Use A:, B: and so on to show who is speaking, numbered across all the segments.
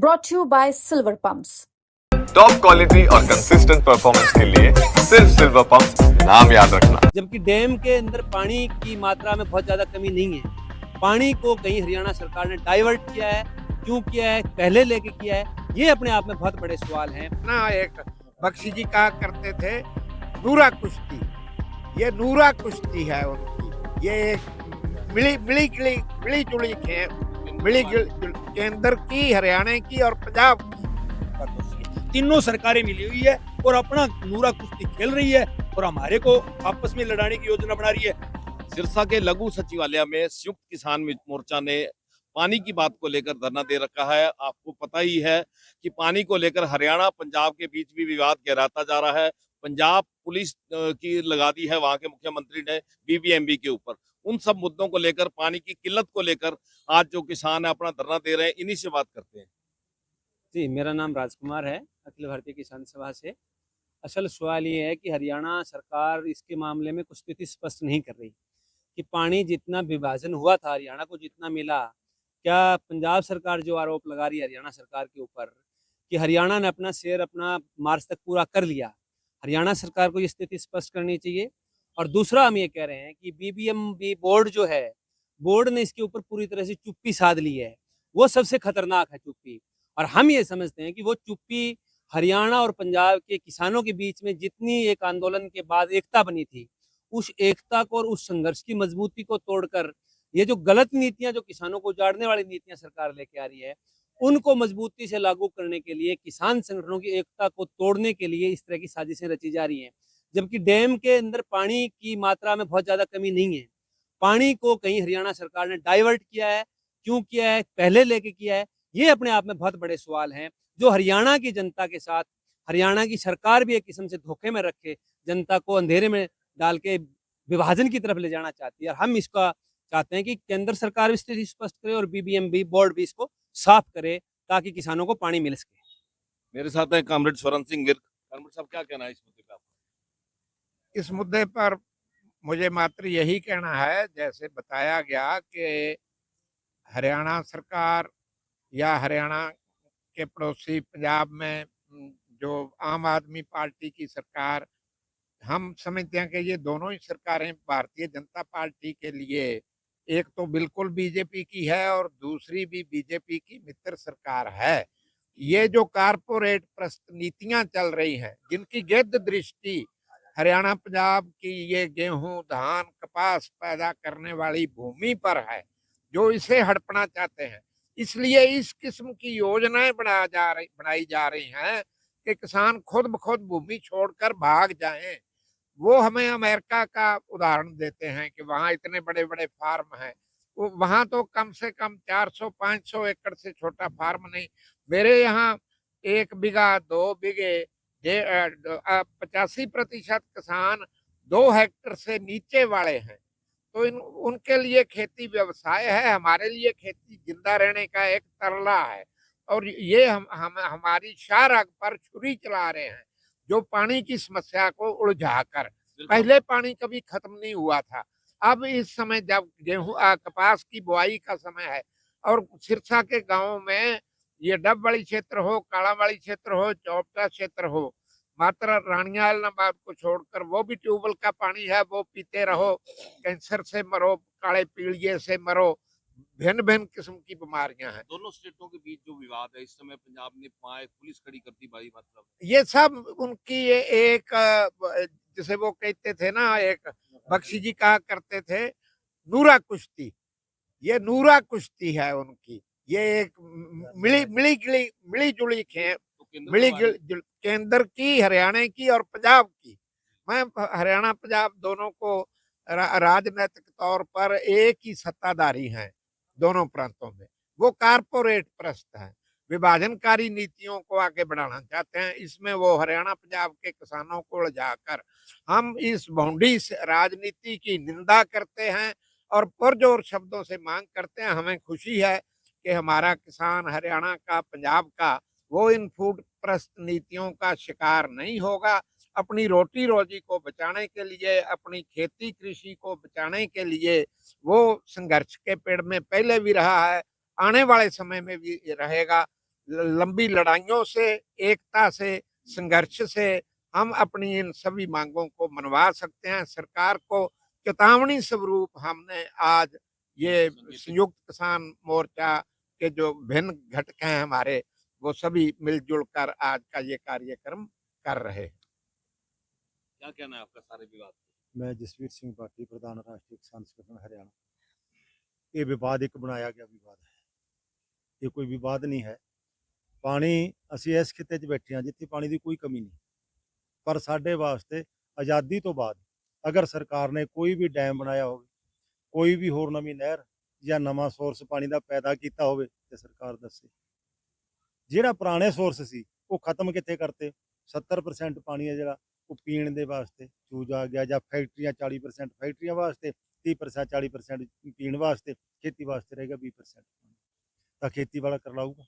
A: brought to you by Silver Pumps.
B: Top quality और consistent performance के लिए सिर्फ सिल्वर पंप नाम याद रखना।
C: जबकि डैम के अंदर पानी की मात्रा में बहुत ज़्यादा कमी नहीं है, पानी को कहीं हरियाणा सरकार ने डाइवर्ट किया है, क्यों किया है, पहले लेके किया है, ये अपने आप में बहुत बड़े सवाल हैं।
D: ना एक बख्शी जी कहा करते थे नूरा कुश्ती, ये नूरा कुश्ती है उनकी। ये एक मिली जुली केंद्र की, हरियाणा की और पंजाब की,
E: तीनों सरकारें मिली हुई है और अपना नूरा कुश्ती खेल रही है और हमारे को आपस में लड़ाने की योजना बना रही है।
F: सिरसा के लघु सचिवालय में संयुक्त किसान मोर्चा ने पानी की बात को लेकर धरना दे रखा है। आपको पता ही है कि पानी को लेकर हरियाणा पंजाब के बीच भी विवाद गहराता जा रहा है। पंजाब पुलिस की लगा दी है वहां के मुख्यमंत्री ने बीबीएमबी के ऊपर। उन सब मुद्दों को लेकर, पानी की किल्लत को लेकर आज जो किसान है अपना धरना दे रहे हैं, इन्हीं से बात करते हैं।
C: जी, मेरा नाम राजकुमार है, अखिल भारतीय किसान सभा से। असल सवाल ये है कि हरियाणा सरकार इसके मामले में कुछ स्थिति स्पष्ट नहीं कर रही कि पानी जितना विभाजन हुआ था, हरियाणा को जितना मिला, क्या पंजाब सरकार जो आरोप लगा रही है हरियाणा सरकार के ऊपर कि हरियाणा ने अपना शेयर अपना मार्च तक पूरा कर लिया, हरियाणा सरकार को ये स्थिति स्पष्ट करनी चाहिए। और दूसरा हम ये कह रहे हैं कि बीबीएमबी बोर्ड जो है, बोर्ड ने इसके ऊपर पूरी तरह से चुप्पी साध ली है, वो सबसे खतरनाक है चुप्पी। और हम ये समझते हैं कि वो चुप्पी हरियाणा और पंजाब के किसानों के बीच में जितनी एक आंदोलन के बाद एकता बनी थी, उस एकता को और उस संघर्ष की मजबूती को तोड़कर ये जो गलत नीतियां, जो किसानों को उजाड़ने वाली नीतियां सरकार लेके आ रही है, उनको मजबूती से लागू करने के लिए, किसान संगठनों की एकता को तोड़ने के लिए इस तरह की साजिशें रची जा रही हैं। जबकि डैम के अंदर पानी की मात्रा में बहुत ज़्यादा कमी नहीं है, पानी को कहीं हरियाणा सरकार ने डाइवर्ट किया है, क्यों किया है, पहले लेके किया है, ये अपने आप में बहुत बड़े सवाल हैं जो हरियाणा की जनता के साथ, हरियाणा की सरकार भी एक किस्म से धोखे में रख के जनता को अंधेरे में डाल के विभाजन की तरफ ले जाना चाहती है। और हम इसका चाहते हैं कि केंद्र सरकार भी स्थिति स्पष्ट करे और बीबीएमबी बोर्ड भी इसको साफ करे ताकि किसानों को पानी मिल सके।
F: मेरे साथ है कॉमरेड स्वरण सिंह गिर्क। कॉमरेड साहब, क्या कहना है इस मुद्दे पे?
D: इस मुद्दे पर मुझे मात्र यही कहना है, जैसे बताया गया कि हरियाणा सरकार या हरियाणा के पड़ोसी पंजाब में जो आम आदमी पार्टी की सरकार, हम समझते हैं कि ये दोनों ही सरकारें भारतीय जनता पार्टी के लिए एक तो बिल्कुल बीजेपी की है और दूसरी भी बीजेपी की मित्र सरकार है। ये जो कारपोरेट प्रस्त नीतियां चल रही हैं, जिनकी गिद्ध दृष्टि हरियाणा पंजाब की ये गेहूं, धान, कपास पैदा करने वाली भूमि पर है, जो इसे हड़पना चाहते हैं, इसलिए इस किस्म की योजनाएं बनाई जा रही हैं कि किसान खुद ब खुद भूमि छोड़कर भाग जाएं। वो हमें अमेरिका का उदाहरण देते हैं कि वहाँ इतने बड़े बड़े फार्म हैं, वो वहाँ तो कम से कम 400-500 एकड़ से छोटा फार्म नहीं। मेरे यहाँ 1 बीघा 2 बीघे 85% किसान 2 हेक्टेयर से नीचे वाले हैं। तो उनके लिए खेती व्यवसाय है, हमारे लिए खेती जिंदा रहने का एक तरला है। और ये हम हमारी शाह पर छुरी चला रहे हैं, जो पानी की समस्या को उलझाकर। पहले पानी कभी खत्म नहीं हुआ था, अब इस समय जब गेहूं कपास की बुआई का समय है और सिरसा के गांवों में ये डबवाड़ी क्षेत्र हो, कालावाड़ी क्षेत्र हो, चौपटा क्षेत्र हो, मात्र रानिया इलाहाबाद को छोड़कर वो भी ट्यूबवेल का पानी है, वो पीते रहो, कैंसर से मरो, काले पीलिए से मरो, भिन्न भिन्न किस्म की बीमारियां हैं।
F: दोनों स्टेटों के बीच जो विवाद है, इस समय पंजाब ने पुलिस खड़ी करती भारी मात्रा में।
D: ये सब उनकी ये एक जिसे वो कहते थे ना, एक बख्शी जी कहा करते थे नूरा कुश्ती, ये नूरा कुश्ती है उनकी। ये एक मिली जुली केंद्र की, हरियाणा की और पंजाब की। मैं हरियाणा पंजाब दोनों को राजनीतिक तौर पर एक ही सत्ताधारी हैं दोनों प्रांतों में। वो कारपोरेट प्रस्त हैं, विभाजनकारी नीतियों को आगे बढ़ाना चाहते हैं। इसमें वो हरियाणा पंजाब के किसानों को उलझाकर हम इस भौंडी राजनीति की निंदा करते हैं और पुरजोर शब्दों से मांग करते हैं। हमें खुशी है कि हमारा किसान हरियाणा का, पंजाब का, वो इन फूड प्रस्त नीतियों का शिकार नहीं होगा। अपनी रोटी रोजी को बचाने के लिए, अपनी खेती कृषि को बचाने के लिए वो संघर्ष के पेड़ में पहले भी रहा है, आने वाले समय में भी रहेगा। लंबी लड़ाइयों से, एकता से, संघर्ष से हम अपनी इन सभी मांगों को मनवा सकते हैं। सरकार को चेतावनी स्वरूप हमने आज ये संयुक्त किसान मोर्चा के जो भिन्न घटक हैं हमारे, वो सभी मिलजुल कर आज का ये कार्यक्रम कर रहे हैं।
F: क्या कहना है आपका सारे विवाद?
G: मैं जसवीर सिंह भाटी, प्रधान राष्ट्रीय किसान संगठन हरियाणा। ये विवाद एक बनाया गया विवाद है, ये कोई विवाद नहीं है। पानी ਅਸੀਂ ਇਸ ਖਿੱਤੇ 'ਚ ਬੈਠੇ ਹਾਂ ਜਿੱਥੇ ਪਾਣੀ ਦੀ ਕੋਈ ਕਮੀ ਨਹੀਂ, ਪਰ ਸਾਡੇ ਵਾਸਤੇ ਆਜ਼ਾਦੀ ਤੋਂ ਬਾਅਦ ਅਗਰ ਸਰਕਾਰ ਨੇ ਕੋਈ ਵੀ ਡੈਮ ਬਣਾਇਆ ਹੋਵੇ, ਕੋਈ ਵੀ ਹੋਰ ਨਵੀਂ ਨਹਿਰ ਜਾਂ ਨਵਾਂ ਸੋਰਸ ਪਾਣੀ ਦਾ ਪੈਦਾ ਕੀਤਾ ਹੋਵੇ ਤੇ ਸਰਕਾਰ ਦੱਸੇ। ਜਿਹੜਾ ਪੁਰਾਣੇ ਸੋਰਸ ਸੀ ਉਹ ਖਤਮ ਕਿੱਥੇ ਕਰਤੇ। 70% ਪਾਣੀ ਹੈ ਜਿਹੜਾ ਉਹ ਪੀਣ ਦੇ ਵਾਸਤੇ ਚੂਜ ਆ ਗਿਆ, ਜਾਂ ਫੈਕਟਰੀਆਂ 40% ਫੈਕਟਰੀਆਂ ਵਾਸਤੇ, 30% 40% ਪੀਣ ਵਾਸਤੇ, ਖੇਤੀ ਵਾਸਤੇ ਰਹੇਗਾ 20% ਪਾਣੀ। ਤਾਂ ਖੇਤੀ ਵਾਲਾ ਕਰ ਲਾਊਗਾ।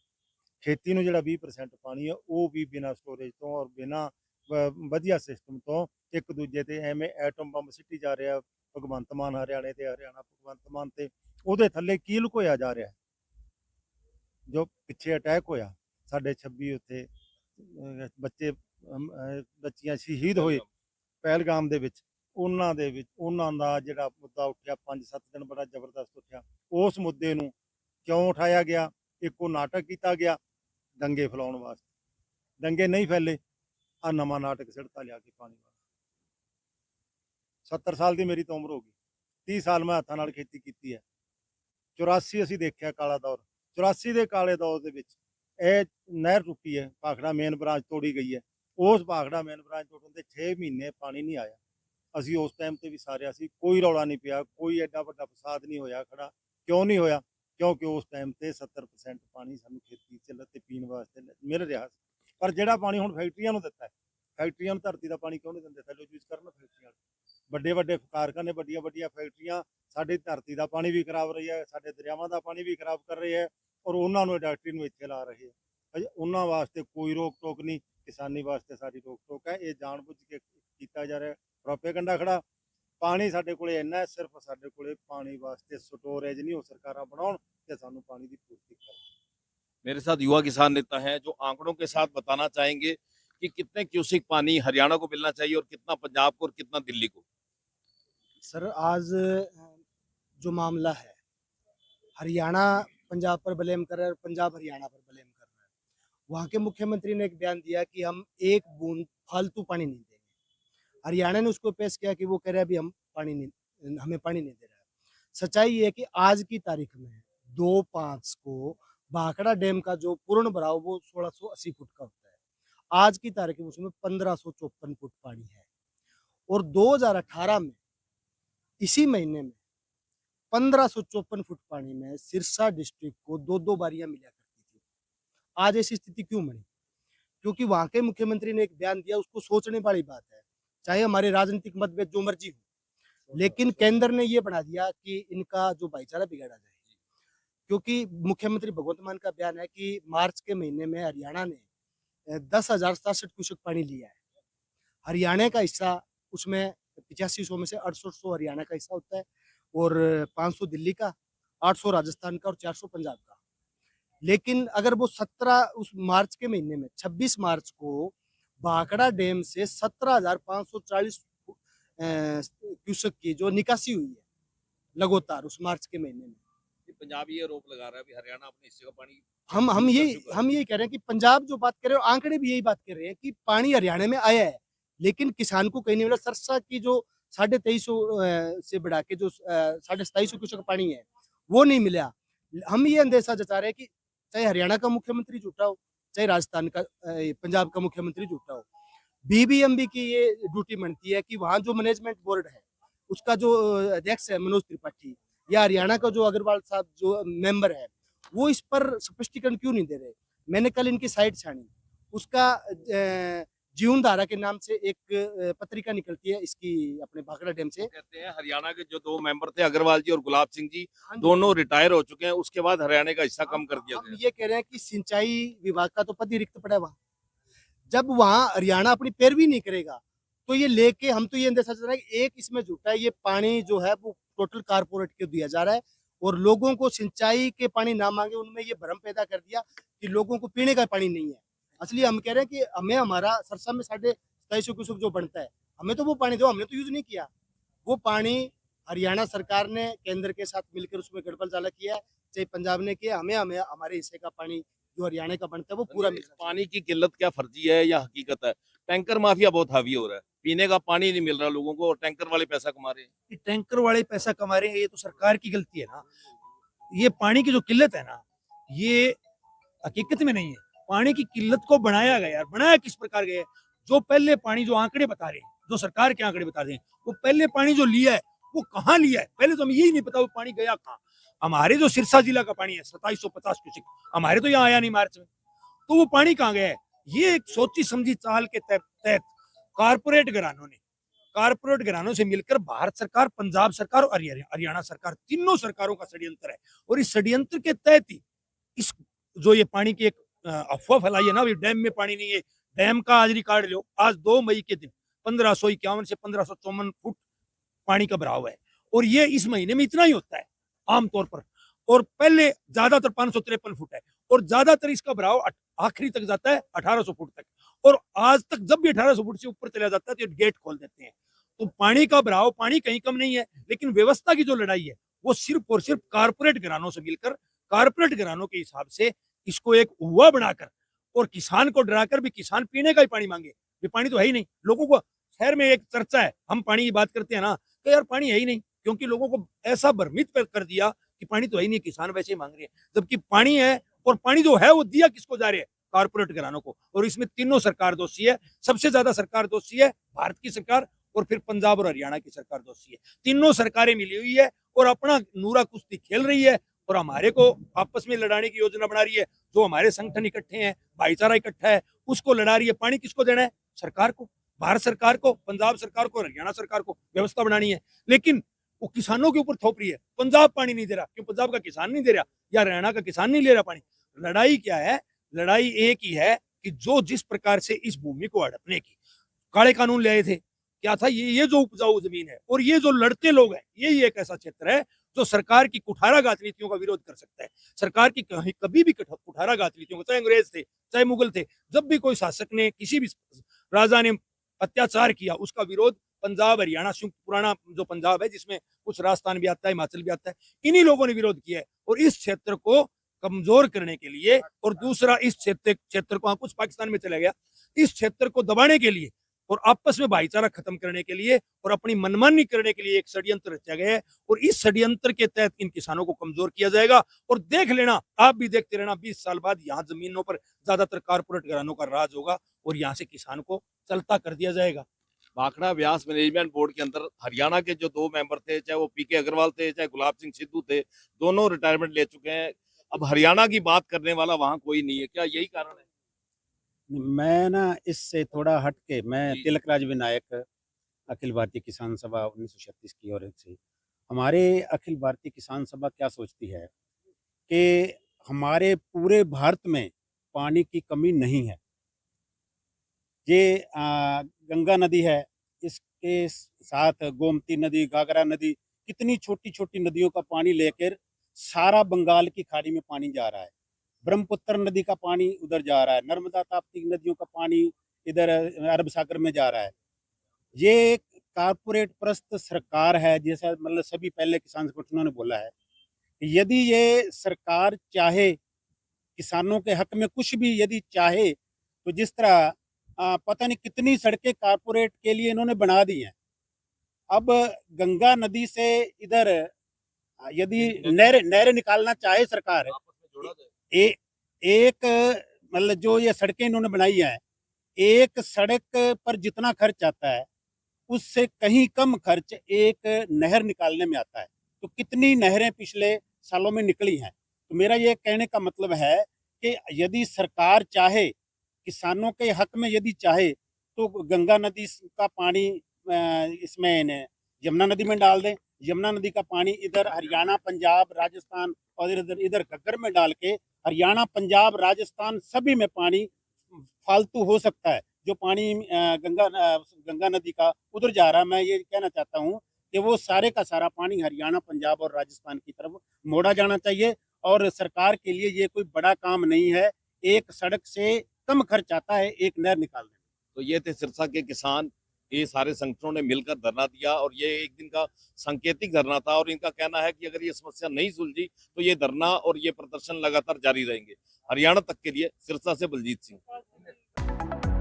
G: ਖੇਤੀ ਨੂੰ ਜਿਹੜਾ 20% ਪਾਣੀ ਹੈ ਉਹ ਵੀ ਬਿਨਾਂ ਸਟੋਰੇਜ ਤੋਂ ਔਰ ਬਿਨਾਂ ਵਧੀਆ ਸਿਸਟਮ ਤੋਂ ਇੱਕ ਦੂਜੇ ਤੇ ਐਵੇਂ ਐਟਮ ਬੰਬ ਸਿੱਟੀ ਜਾ ਰਿਹਾ ਭਗਵੰਤ ਮਾਨ ਹਰਿਆਣੇ ਤੇ, ਹਰਿਆਣਾ ਭਗਵੰਤ ਮਾਨ ਤੇ। ਉਹਦੇ ਥੱਲੇ ਕੀ ਲੁਕੋਇਆ ਜਾ ਰਿਹਾ? ਜੋ ਪਿੱਛੇ ਅਟੈਕ ਹੋਇਆ ਸਾਡੇ 26 ਉੱਥੇ ਬੱਚੀਆਂ ਸ਼ਹੀਦ ਹੋਏ ਪਹਿਲਗਾਮ ਦੇ ਵਿੱਚ, ਉਹਨਾਂ ਦਾ ਜਿਹੜਾ ਮੁੱਦਾ ਉੱਠਿਆ 5-7 ਦਿਨ ਬੜਾ ਜ਼ਬਰਦਸਤ ਉੱਠਿਆ। ਉਸ ਮੁੱਦੇ ਨੂੰ ਕਿਉਂ ਉਠਾਇਆ ਗਿਆ? ਇੱਕੋ ਨਾਟਕ ਕੀਤਾ ਗਿਆ ਦੰਗੇ ਫੈਲਾਉਣ ਵਾਸਤੇ। ਦੰਗੇ ਨਹੀਂ ਫੈਲੇ, ਆ ਨਵਾਂ ਨਾਟਕ ਸਿੜਤਾ ਲਿਆ ਕੇ ਪਾਣੀ ਵਾਲਾ। 70 ਸਾਲ ਦੀ ਮੇਰੀ ਤਾਂ ਉਮਰ ਹੋ ਗਈ, 30 ਸਾਲ ਮੈਂ ਹੱਥਾਂ ਨਾਲ ਖੇਤੀ ਕੀਤੀ ਹੈ। 84 ਅਸੀਂ ਦੇਖਿਆ ਕਾਲਾ ਦੌਰ। 84 ਦੇ ਕਾਲੇ ਦੌਰ ਦੇ ਵਿੱਚ ਇਹ ਨਹਿਰ ਟੁੱਟੀ ਹੈ, ਭਾਖੜਾ ਮੇਨ ਬ੍ਰਾਂਚ ਤੋੜੀ ਗਈ ਹੈ। ਉਸ ਭਾਖੜਾ ਮੇਨ ਬ੍ਰਾਂਚ ਤੋੜਨ ਦੇ 6 ਮਹੀਨੇ ਪਾਣੀ ਨਹੀਂ ਆਇਆ। ਅਸੀਂ ਉਸ ਟਾਈਮ ਤੇ ਵੀ ਸਾਰਿਆ ਸੀ, ਕੋਈ ਰੌਲਾ ਨਹੀਂ ਪਿਆ, ਕੋਈ ਐਡਾ ਵੱਡਾ ਫਸਾਦ ਨਹੀਂ ਹੋਇਆ ਖੜਾ। ਕਿਉਂ ਨਹੀਂ ਹੋਇਆ? ਕਿਉਂਕਿ ਉਸ ਟਾਈਮ ਤੇ 70% ਪਾਣੀ ਸਾਨੂੰ ਖੇਤੀ ਚ ਤੇ ਪੀਣ ਵਾਸਤੇ ਮਿਲ ਰਿਹਾ ਸੀ। ਪਰ ਜਿਹੜਾ ਪਾਣੀ ਹੁਣ ਫੈਕਟਰੀਆਂ ਨੂੰ ਦਿੱਤਾ ਹੈ, ਫੈਕਟਰੀਆਂ ਨੂੰ ਧਰਤੀ ਦਾ ਪਾਣੀ ਕਿਉਂ ਨਹੀਂ ਦਿੰਦੇ? ਥੱਲੇ ਯੂਜ਼ ਕਰਨ ਫੈਕਟਰੀਆਂ ਵੱਡੇ ਵੱਡੇ ਕਾਰਖਾਨੇ, ਵੱਡੀਆਂ ਵੱਡੀਆਂ ਫੈਕਟਰੀਆਂ ਸਾਡੀ ਧਰਤੀ ਦਾ ਪਾਣੀ ਵੀ ਖਰਾਬ ਰਹੀ ਹੈ, ਸਾਡੇ ਦਰਿਆਵਾਂ ਦਾ ਪਾਣੀ ਵੀ ਖਰਾਬ ਕਰ ਰਹੇ ਹੈ, ਔਰ ਉਹਨਾਂ ਨੂੰ ਇੰਡਸਟਰੀ ਨੂੰ ਇੱਥੇ ਲਾ ਰਹੇ ਹੈ। ਉਹਨਾਂ ਵਾਸਤੇ ਕੋਈ ਰੋਕ ਟੋਕ ਨਹੀਂ, ਕਿਸਾਨੀ ਵਾਸਤੇ ਸਾਰੀ ਰੋਕ ਟੋਕ ਹੈ। ਇਹ ਜਾਣਬੁੱਝ ਕੇ ਕੀਤਾ ਜਾ ਰਿਹਾ ਪ੍ਰੋਪੇਗੰਡਾ ਖੜਾ। ਪਾਣੀ ਸਾਡੇ ਕੋਲੇ ਇੰਨਾ ਹੈ, ਸਿਰਫ ਸਾਡੇ ਕੋਲੇ ਪਾਣੀ ਵਾਸਤੇ स्टोरेज नहीं, ਉਹ ਸਰਕਾਰਾਂ ਬਣਾਉਣ ਤੇ ਸਾਨੂੰ ਪਾਣੀ ਦੀ ਪੂਰਤੀ ਕਰਨ।
F: मेरे साथ युवा किसान नेता हैं जो आंकड़ों के साथ बताना चाहेंगे कि कितने क्यूसिक पानी हरियाणा को मिलना चाहिए और कितना पंजाब को और कितना दिल्ली को।
H: सर, आज जो मामला है, हरियाणा पंजाब पर ब्लेम कर रहा है और पंजाब हरियाणा पर ब्लेम कर रहा है। वहाँ के मुख्यमंत्री ने एक बयान दिया कि हम एक बूंद फालतू पानी नहीं देंगे। हरियाणा ने उसको पेश किया कि वो कह रहे हैं अभी हमें पानी नहीं दे रहा है। सच्चाई ये है कि आज की तारीख में 2/5 को भाखड़ा डैम का जो पूर्ण भराव वो 1680 फुट का होता है। आज की तारीख में उसमें 1554 फुट पानी है। और 2018 में इसी महीने में 1554 फुट पानी में सिरसा डिस्ट्रिक्ट को 2-2 बारियां मिला करती थी। आज ऐसी स्थिति क्यों बनी? क्योंकि वहां के मुख्यमंत्री ने एक बयान दिया, उसको सोचने वाली बात है। चाहे हमारे राजनीतिक मतभेद जो मर्जी हो, लेकिन केंद्र ने ये बना दिया कि इनका जो भाईचारा बिगाड़ा जाए। क्योंकि मुख्यमंत्री भगवंत मान का बयान है कि मार्च के महीने में हरियाणा ने 10,067 क्यूसेक पानी लिया है। हरियाणा का हिस्सा उसमें 8500 में से 6800 हरियाणा का हिस्सा होता है, और 500 दिल्ली का, 800 राजस्थान का और 400 पंजाब का। लेकिन अगर वो 17 उस मार्च के महीने में 26 मार्च को भाखड़ा डैम से 17,540 क्यूसेक की जो निकासी हुई है लगातार उस मार्च के महीने में,
F: पंजाब ये आरोप लगा रहा है अभी हरियाणा अपने हिस्से का पानी।
H: हम यही कह रहे हैं कि पंजाब जो बात कर रहे हैं, आंकड़े भी यही बात कर रहे हैं कि पानी हरियाणा में आया है, लेकिन किसान को कहीं नहीं मिला। सरसा की जो 2350 से बढ़ा के जो 2750 क्यूसेक का पानी है वो नहीं मिला। हम ये अंदेशा जता रहे हैं कि चाहे हरियाणा का मुख्यमंत्री झूठा हो, चाहे राजस्थान का पंजाब का मुख्यमंत्री झूठा हो, बीबीएमबी की ये ड्यूटी बनती है कि वहाँ जो मैनेजमेंट बोर्ड है उसका जो अध्यक्ष है मनोज त्रिपाठी, या हरियाणा का जो अग्रवाल साहब जो मेंबर है, वो इस पर स्पष्टीकरण क्यों नहीं दे रहे। मैंने कल इनकी साइट छानी, उसका जीवन धारा के नाम से एक पत्रिका निकलती है इसकी अपने भाखड़ा डैम से।
F: कहते हैं हरियाणा के जो 2 मेंबर थे अग्रवाल जी और गुलाब सिंह जी, दोनों रिटायर हो चुके हैं, उसके बाद हरियाणा का हिस्सा कम कर दिया
H: हम
F: गया।
H: ये कह रहे हैं कि सिंचाई विभाग का तो पद ही रिक्त पड़ा है वहाँ। जब वहाँ हरियाणा अपनी पैरवी नहीं करेगा तो ये लेके हम तो ये अंदेशा चल रहा है कि एक इसमें झूठा है, ये पानी जो है वो टोटल कारपोरेट को दिया जा रहा है और लोगों को सिंचाई के पानी ना मांगे, उनमें ये भ्रम पैदा कर दिया कि लोगों को पीने का पानी नहीं है। असली हम कह रहे हैं कि हमें हमारा सरसा में 2750 क्यूसेक जो बनता है, हमें तो वो पानी दो, हमने तो यूज नहीं किया। वो पानी हरियाणा सरकार ने केंद्र के साथ मिलकर उसमें गड़बड़जाला किया है, चाहे पंजाब ने किया। हमें हमें हमारे हिस्से का पानी जो हरियाणा का बनता है वो पूरा मिल रहा है।
F: पानी की किल्लत क्या फर्जी है या हकीकत है? टैंकर माफिया बहुत हावी हो रहा है, पीने का पानी नहीं मिल रहा लोगों को और टैंकर वाले पैसा कमा रहे हैं।
E: कि टैंकर वाले पैसा कमा रहे हैं, ये तो सरकार की गलती है ना। ये पानी की जो किल्लत है ना, ये हकीकत में नहीं है। पानी की किल्लत को बनाया गया है। बनाया किस प्रकार गया है? जो पहले पानी, जो आंकड़े बता रहे हैं, जो सरकार के आंकड़े बता रहे हैं, वो पहले पानी जो लिया है वो कहाँ लिया है, पहले तो हमें यही नहीं पता वो पानी गया कहाँ। हमारे जो सिरसा जिला का पानी है 2750 क्यूसेक, हमारे तो यहाँ आया नहीं मार्च में, तो वो पानी कहाँ गया है? ये एक सोची समझी चाल के तहत कारपोरेट घरानों से मिलकर भारत सरकार, पंजाब सरकार और हरियाणा सरकार, तीनों सरकारों का षड्यंत्र है। और इस षड्यंत्र के तहत ही इस जो ये पानी की एक अफवाह फैलाई है ना, डैम में पानी नहीं है। डैम का आज रिकॉर्ड लो, आज 2 मई के दिन 1551 से 1554 फुट पानी का बहाव है, और ये इस महीने में इतना ही होता है आमतौर पर। और पहले ज्यादातर 553 फुट है, और ज्यादातर इसका बहाव आखिरी तक जाता है 1800 फुट तक। और आज तक जब भी 1800 फुट से ऊपर चला जाता है तो ये गेट खोल देते हैं। तो पानी का बहाव, पानी कहीं कम नहीं है, लेकिन व्यवस्था की जो लड़ाई है वो सिर्फ और सिर्फ कारपोरेट घरानों से मिलकर, कारपोरेट घरानों के हिसाब से इसको एक हुआ बनाकर और किसान को डराकर भी किसान पीने का ही पानी मांगे। ये पानी तो है ही नहीं। लोगों को शहर में एक चर्चा है, हम पानी की बात करते हैं ना, तो यार पानी है ही नहीं, क्योंकि लोगों को ऐसा भ्रमित कर दिया कि पानी तो है ही नहीं, किसान वैसे ही मांग रहे हैं, जबकि पानी है। और पानी जो है वो दिया किसको जा रहे हैं? कारपोरेट घरानों को। और इसमें तीनों सरकार दोषी है। सबसे ज्यादा सरकार दोषी है भारत की सरकार, और फिर पंजाब और हरियाणा की सरकार दोषी है। तीनों सरकारें मिली हुई है और अपना नूरा कुश्ती खेल रही है, और हमारे को आपस में लड़ाने की योजना बना रही है। जो हमारे संगठन इकट्ठे हैं, भाईचारा इकट्ठा है, उसको लड़ा रही है। पानी किसको देना है? सरकार को, भारत सरकार को, पंजाब सरकार को, हरियाणा सरकार को व्यवस्था बनानी है। लेकिन वो किसानों के ऊपर थोप रही है। पंजाब पानी नहीं दे रहा, क्यों? पंजाब का किसान नहीं दे रहा, या हरियाणा का किसान नहीं ले रहा पानी। लड़ाई क्या है? लड़ाई एक ही है कि जो जिस प्रकार से इस भूमि को हड़पने की काले कानून ले आए थे, क्या था ये जो उपजाऊ जमीन है और ये जो लड़ते लोग हैं, यही एक ऐसा क्षेत्र है जो सरकार की कुठाराघात नीतियों का विरोध कर सकता है। सरकार की कभी भी कुठाराघात नीतियों को, चाहे अंग्रेज थे चाहे मुगल थे, जब भी कोई शासक ने, किसी भी राजा ने अत्याचार किया, उसका विरोध पंजाब हरियाणा संयुक्त पुराना जो पंजाब है, जिसमें कुछ राजस्थान भी आता है, हिमाचल भी आता है, इन्हीं लोगों ने विरोध किया है। और इस क्षेत्र को कमजोर करने के लिए, और दूसरा इस क्षेत्र को, कुछ पाकिस्तान में चला गया, इस क्षेत्र को दबाने के लिए और आपस में भाईचारा खत्म करने के लिए और अपनी मनमानी करने के लिए एक षड्यंत्र रचा गया है। और इस षड्यंत्र के तहत इन किसानों को कमजोर किया जाएगा। और देख लेना, आप भी देखते रहना, 20 साल बाद यहाँ जमीनों पर ज्यादातर कारपोरेट घरानों का राज होगा और यहाँ से किसान को चलता कर दिया जाएगा।
F: भाखड़ा ब्यास मैनेजमेंट बोर्ड के अंदर हरियाणा के जो 2 मेंबर थे, चाहे वो पीके अग्रवाल थे, चाहे गुलाब सिंह सिद्धू थे, दोनों रिटायरमेंट ले चुके हैं। अब हरियाणा की बात करने वाला वहां कोई नहीं है, क्या यही कारण है?
I: मैं ना इससे थोड़ा हट के, मैं
F: जी।
I: तिलक राज विनायक, अखिल भारतीय किसान सभा 1936 की ओर से। हमारे अखिल भारतीय किसान सभा क्या सोचती है कि हमारे पूरे भारत में पानी की कमी नहीं है। ये गंगा नदी है, इसके साथ गोमती नदी, घाघरा नदी, कितनी छोटी छोटी नदियों का पानी लेकर सारा बंगाल की खाड़ी में पानी जा रहा है। ब्रह्मपुत्र नदी का पानी उधर जा रहा है, नर्मदा ताप्ती नदियों का पानी इधर अरब सागर में जा रहा है। ये कारपोरेट प्रस्त सरकार है, जैसा मतलब सभी पहले किसान संगठनों ने बोला है कि यदि ये सरकार चाहे, किसानों के हक में कुछ भी यदि चाहे, तो जिस तरह पता नहीं कितनी सड़कें कारपोरेट के लिए इन्होंने बना दी हैं। अब गंगा नदी से इधर यदि नहरें निकालना चाहे सरकार, एक मतलब जो ये सड़कें इन्होंने बनाई हैं, एक सड़क पर जितना खर्च आता है उससे कहीं कम खर्च एक नहर निकालने में आता है। तो कितनी नहरें पिछले सालों में निकली हैं। तो मेरा ये कहने का मतलब है कि यदि सरकार चाहे, किसानों के हक में यदि चाहे, तो गंगा नदी का पानी इसमें यमुना नदी में डाल दें। यमुना नदी का पानी इधर हरियाणा, पंजाब, राजस्थान और इधर घग्गर में डाल के हरियाणा, पंजाब, राजस्थान सभी में पानी फालतू हो सकता है। जो पानी गंगा नदी का उधर जा रहा है, मैं ये कहना चाहता हूँ कि वो सारे का सारा पानी हरियाणा, पंजाब और राजस्थान की तरफ मोड़ा जाना चाहिए। और सरकार के लिए ये कोई बड़ा काम नहीं है, एक सड़क से कम खर्च आता है एक नहर निकालने में।
F: तो ये थे सिरसा के किसान, ये सारे संगठनों ने मिलकर धरना दिया और ये एक दिन का सांकेतिक धरना था और इनका कहना है कि अगर ये समस्या नहीं सुलझी तो ये धरना और ये प्रदर्शन लगातार जारी रहेंगे। हरियाणा तक के लिए सिरसा से बलजीत सिंह।